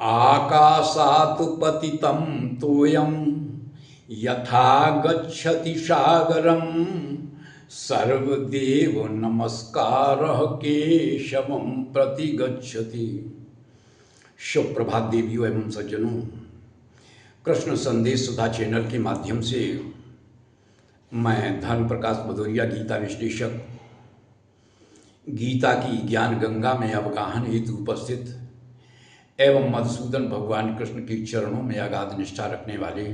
आकाशात् पतितं तोयं यथा गच्छति सागरं सर्वदेव नमस्कारः केशवं प्रति गच्छति। शुभ प्रभात देवियों एवं सज्जनों, कृष्ण संदेश सुधा चैनल के माध्यम से मैं धर्म प्रकाश भदौरिया गीता विश्लेषक गीता की ज्ञान गंगा में अवगाहन हेतु उपस्थित एवं मधुसूदन भगवान कृष्ण के चरणों में अगाध निष्ठा रखने वाले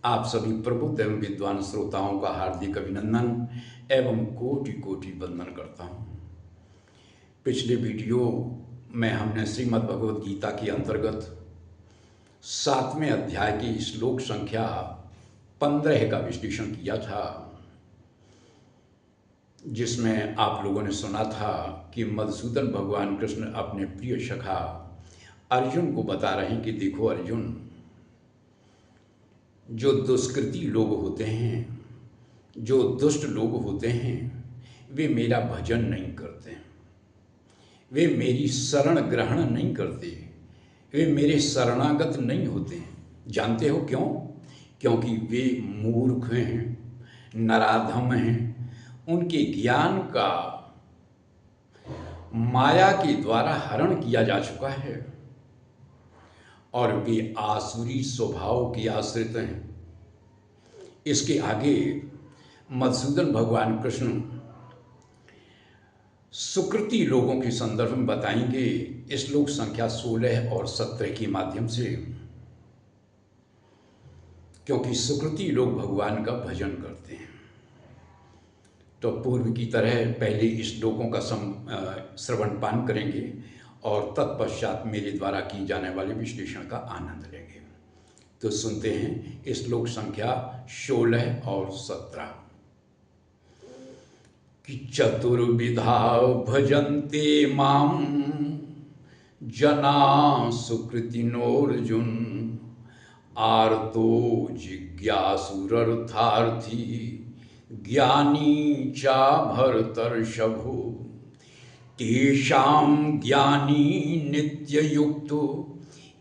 आप सभी प्रबुद्ध एवं विद्वान श्रोताओं का हार्दिक अभिनंदन एवं कोटि कोटि वंदन करता हूँ। पिछले वीडियो में हमने श्रीमद् भगवद गीता के अंतर्गत 7वें अध्याय की श्लोक संख्या 15 का विश्लेषण किया था, जिसमें आप लोगों ने सुना था कि मधुसूदन भगवान कृष्ण अपने प्रिय सखा अर्जुन को बता रहे हैं कि देखो अर्जुन, जो दुष्कृति लोग होते हैं, जो दुष्ट लोग होते हैं, वे मेरा भजन नहीं करते, वे मेरी शरण ग्रहण नहीं करते, वे मेरे शरणागत नहीं होते। जानते हो क्यों? क्योंकि वे मूर्ख हैं, नराधम हैं, उनके ज्ञान का माया के द्वारा हरण किया जा चुका है और वे आसुरी स्वभाव के आश्रित हैं। इसके आगे मधुसूदन भगवान कृष्ण सुकृति लोगों के संदर्भ में बताएंगे श्लोक संख्या 16 और 17 के माध्यम से, क्योंकि सुकृति लोग भगवान का भजन करते हैं। तो पूर्व की तरह पहले श्लोकों का श्रवण पान करेंगे और तत्पश्चात मेरे द्वारा की जाने वाले विश्लेषण का आनंद लेंगे। तो सुनते हैं श्लोक संख्या 16 और 17 कि चतुर्विधा भजन्ते माम जना सुकृतिनोर्जुन आर्तो जिज्ञासुरर्थार्थी ज्ञानी चा भरतर्षभो तेषां ज्ञानी नित्ययुक्तो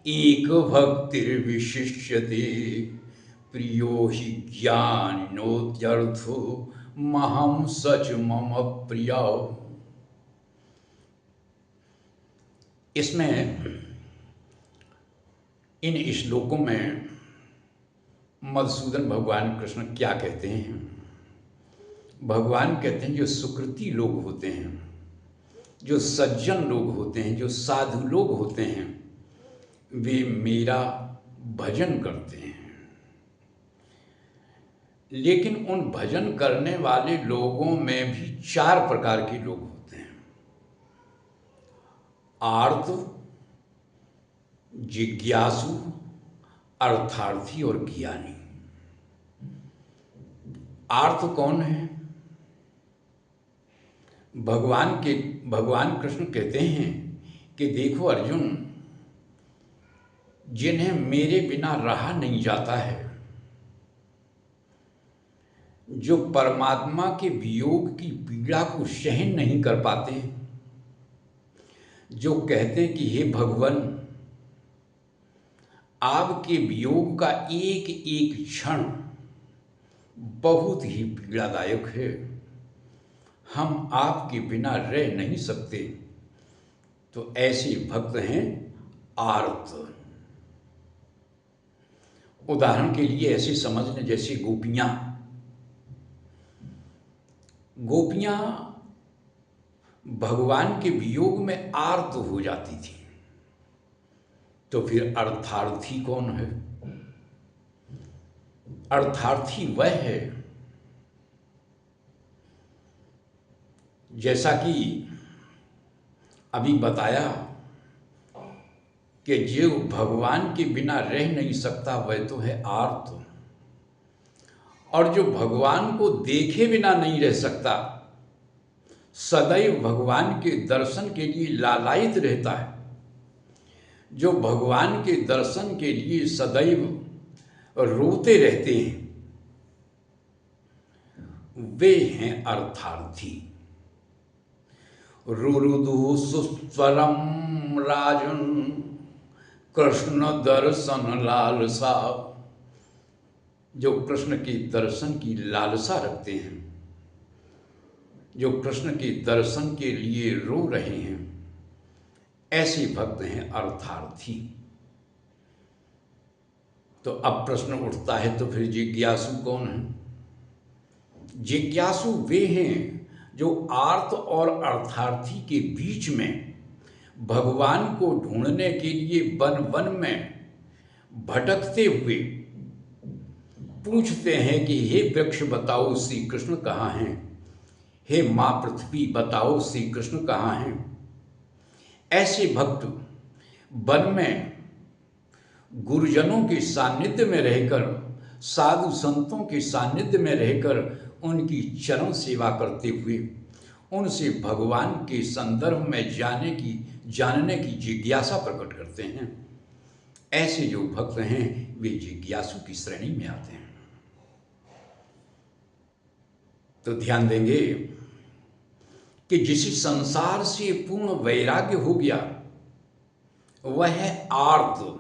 एक भक्तिर्विशिष्यते प्रियो हि ज्ञानिनोत्यर्थो महं सच मम प्रिया। इसमें इन श्लोकों में मधुसूदन भगवान कृष्ण क्या कहते हैं? भगवान कहते हैं जो सुकृति लोग होते हैं, जो सज्जन लोग होते हैं, जो साधु लोग होते हैं, वे मेरा भजन करते हैं। लेकिन उन भजन करने वाले लोगों में भी 4 प्रकार के लोग होते हैं: आर्त, जिज्ञासु, अर्थार्थी और ज्ञानी। आर्त कौन है? भगवान कृष्ण कहते हैं कि देखो अर्जुन, जिन्हें मेरे बिना रहा नहीं जाता है, जो परमात्मा के वियोग की पीड़ा को सहन नहीं कर पाते, जो कहते कि हे भगवान, आपके वियोग का एक एक क्षण बहुत ही पीड़ादायक है, हम आपके बिना रह नहीं सकते। तो ऐसे भक्त हैं आर्त। उदाहरण के लिए ऐसे समझ लें जैसे गोपियां भगवान के वियोग में आर्त हो जाती थी। तो फिर अर्थार्थी कौन है? अर्थार्थी वह है, जैसा कि अभी बताया, कि जो भगवान के बिना रह नहीं सकता वह तो है आर्त, और जो भगवान को देखे बिना नहीं रह सकता, सदैव भगवान के दर्शन के लिए लालायित रहता है, जो भगवान के दर्शन के लिए सदैव रोते रहते हैं, वे हैं अर्थार्थी। रुरुदु सुस्वरम राजन कृष्ण दर्शन लालसा, जो कृष्ण के दर्शन की लालसा रखते हैं, जो कृष्ण के दर्शन के लिए रो रहे हैं, ऐसे भक्त हैं अर्थार्थी। तो अब प्रश्न उठता है, तो फिर जिज्ञासु कौन है? जिज्ञासु वे हैं जो आर्त और अर्थार्थी के बीच में भगवान को ढूंढने के लिए वन वन में भटकते हुए पूछते हैं कि हे वृक्ष बताओ श्री कृष्ण कहाँ हैं, हे माँ पृथ्वी बताओ श्री कृष्ण कहाँ हैं। ऐसे भक्त वन में गुरुजनों के सानिध्य में रहकर, साधु संतों के सानिध्य में रहकर उनकी चरण सेवा करते हुए उनसे भगवान के संदर्भ में जानने की जिज्ञासा प्रकट करते हैं। ऐसे जो भक्त हैं वे जिज्ञासु की श्रेणी में आते हैं। तो ध्यान देंगे कि जिस संसार से पूर्ण वैराग्य हो गया वह है आर्त,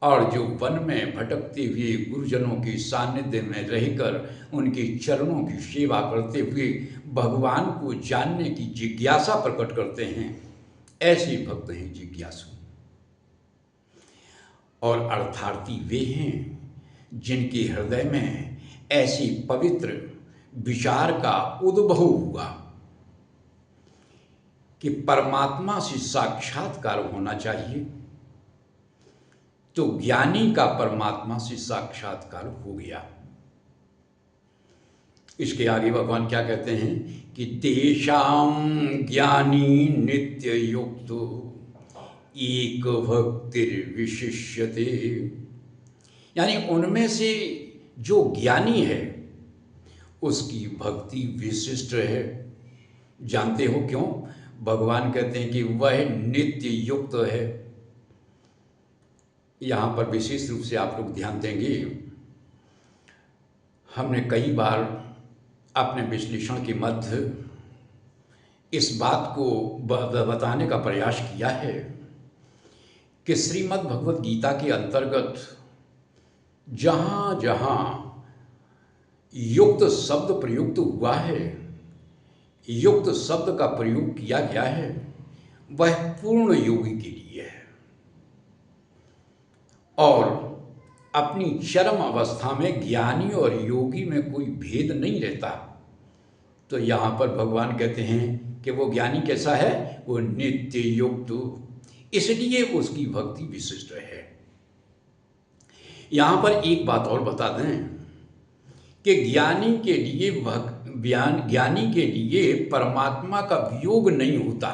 और जो वन में भटकते हुए गुरुजनों के सानिध्य में रहकर उनके चरणों की सेवा करते हुए भगवान को जानने की जिज्ञासा प्रकट करते हैं, ऐसे भक्त हैं जिज्ञासु। और अर्थार्थी वे हैं जिनके हृदय में ऐसी पवित्र विचार का उद्भव हुआ कि परमात्मा से साक्षात्कार होना चाहिए, तो ज्ञानी का परमात्मा से साक्षात्कार हो गया। इसके आगे भगवान क्या कहते हैं कि तेषां ज्ञानी नित्य युक्त एक भक्तिर्विशिष्यते, यानी उनमें से जो ज्ञानी है उसकी भक्ति विशिष्ट है। जानते हो क्यों? भगवान कहते हैं कि वह नित्य युक्त है। यहाँ पर विशेष रूप से आप लोग ध्यान देंगे, हमने कई बार अपने विश्लेषण के मध्य इस बात को बताने का प्रयास किया है कि श्रीमद् भगवद गीता के अंतर्गत जहाँ जहाँ युक्त शब्द प्रयुक्त हुआ है, युक्त शब्द का प्रयोग किया गया है, वह पूर्ण योगी के लिए है और अपनी चरम अवस्था में ज्ञानी और योगी में कोई भेद नहीं रहता। तो यहाँ पर भगवान कहते हैं कि वो ज्ञानी कैसा है? वो नित्य युक्त, इसलिए उसकी भक्ति विशिष्ट है। यहाँ पर एक बात और बता दें कि ज्ञानी के लिए परमात्मा का वियोग नहीं होता।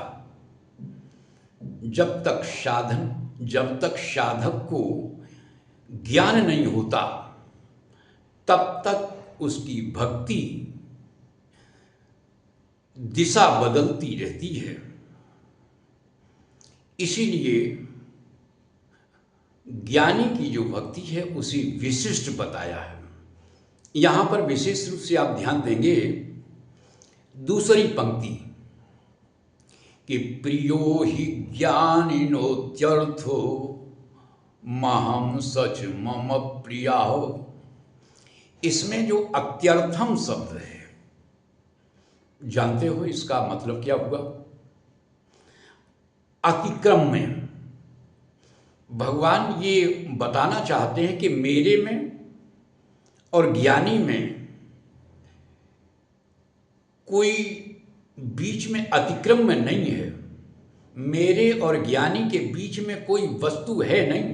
जब तक साधक को ज्ञान नहीं होता तब तक उसकी भक्ति दिशा बदलती रहती है। इसीलिए ज्ञानी की जो भक्ति है उसे विशिष्ट बताया है। यहाँ पर विशेष रूप से आप ध्यान देंगे दूसरी पंक्ति कि प्रियो हि ज्ञानिनोत्यर्थो महम सच मम प्रिया हो। इसमें जो अत्यर्थम शब्द है, जानते हो इसका मतलब क्या हुआ? अतिक्रम में भगवान ये बताना चाहते हैं कि मेरे में और ज्ञानी में कोई बीच में अतिक्रम में नहीं है। मेरे और ज्ञानी के बीच में कोई वस्तु है नहीं।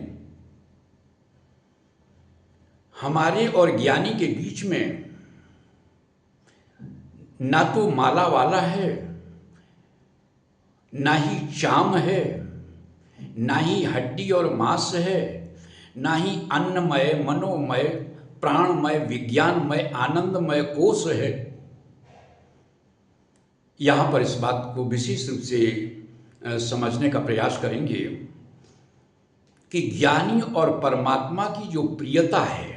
हमारे और ज्ञानी के बीच में ना तो माला वाला है, ना ही चाम है, ना ही हड्डी और मांस है, ना ही अन्नमय, मनोमय, प्राणमय, विज्ञानमय, आनंदमय कोश है। यहाँ पर इस बात को विशेष रूप से समझने का प्रयास करेंगे कि ज्ञानी और परमात्मा की जो प्रियता है,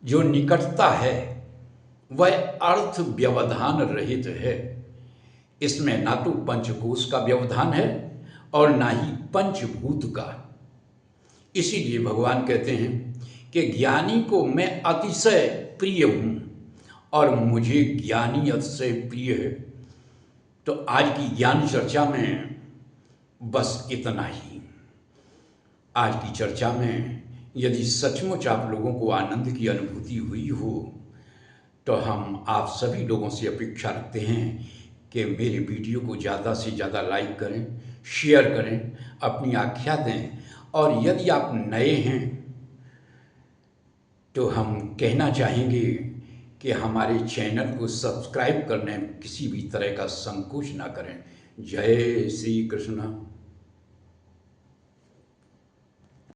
जो निकटता है, वह अर्थ व्यवधान रहित है। इसमें ना तो पंचकोश का व्यवधान है और ना ही पंचभूत का। इसीलिए भगवान कहते हैं कि ज्ञानी को मैं अतिशय प्रिय हूँ और मुझे ज्ञानी अतिशय प्रिय है। तो आज की ज्ञान चर्चा में बस इतना ही। आज की चर्चा में यदि सचमुच आप लोगों को आनंद की अनुभूति हुई हो तो हम आप सभी लोगों से अपेक्षा रखते हैं कि मेरे वीडियो को ज़्यादा से ज़्यादा लाइक करें, शेयर करें, अपनी आज्ञा दें। और यदि आप नए हैं तो हम कहना चाहेंगे कि हमारे चैनल को सब्सक्राइब करने में किसी भी तरह का संकोच ना करें। जय श्री कृष्ण।